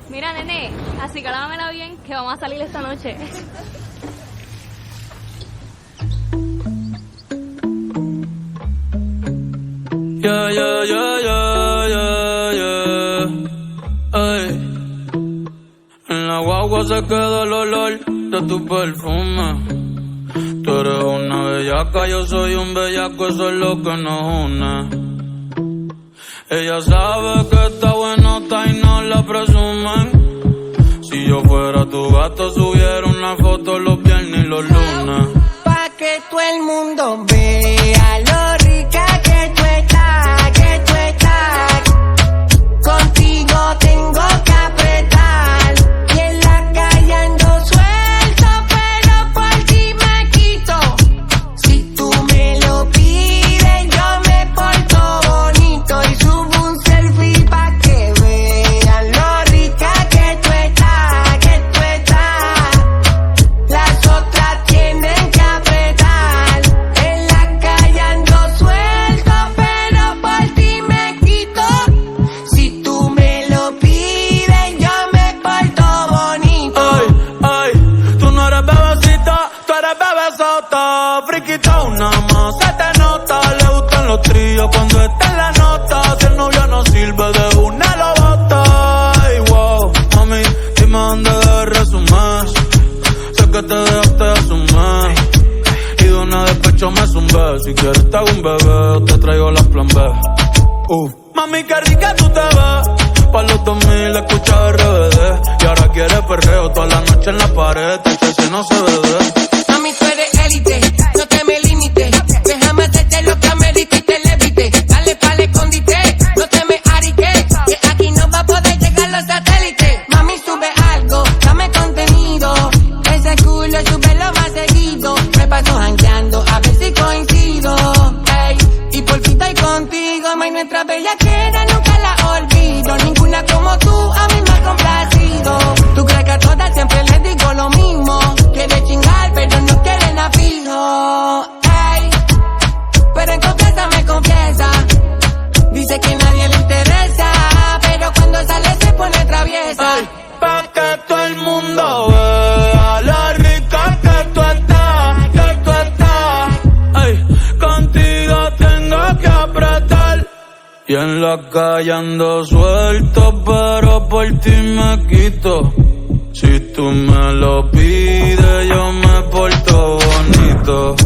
Mira, nene, así que lámamela bien, que vamos a salir esta noche. Yeah, yeah, yeah, yeah, yeah, yeah. Ay. En la guagua se queda el olor de tu perfume. Tú eres una bellaca, yo soy un bellaco, eso es lo que nos une. Ella sabe que está buenota y no la presumen. Si yo fuera tu gato, subiera una foto los viernes y los lunes. Pa' que todo el mundo vea lo rica que tú estás, que tú estás. Contigo tengo que apretar, y en la calle ando suelto, pero por ti me quito. Si tú me lo pides, yo me porto bonito y subo un selfie pa' que vean lo rica que tú estás, que tú estás. Las otras tienen que apretar, en la calle ando suelto, pero por ti me quito. Si tú me lo pides, yo me porto bonito. Ay, tú no eres bebecita, tú eres bebesota. Friquita una más, se te nota. Le gustan los tríos cuando está en la nota. Si el novio no sirve, de una lo bota. Ay, wow, mami, dime dónde debes resumir. Sé que te dejaste de asumir y de una despecho me zumbé. Si quieres te hago un bebé o te traigo las plan B. Mami, qué rica tú te ves. Pa' los 2000 escucha RBD. Y ahora quieres perreo toda la noche en la pared. Que no se ve. Mami, tú eres élite, no te me limites. Déjame hacerte lo que amerita y te levite. Dale pa'l escondite, no te me ariques, que aquí no va a poder llegar los satélites. Mami, sube algo, dame contenido. Ese culo súbelo más seguido. Me paso jangueando, a ver si coincido. Ey, y por fin estoy contigo. May, nuestra bellaquera nunca la olvido. Ninguna como tú a mí me ha complacido. Tú crees que a todas siempre les digo lo mismo. Quiere chingar, pero no quiere nada fijo. Ey, pero en confianza me confiesa. Dice que nadie le interesa, pero cuando sale se pone traviesa. Ay, pa' que todo el mundo vea lo rica que tú estás, que tú estás. Ay, contigo tengo que apretar. Y en la calle ando suelto, pero por ti me quito. Si tú me lo pides, yo me porto bonito.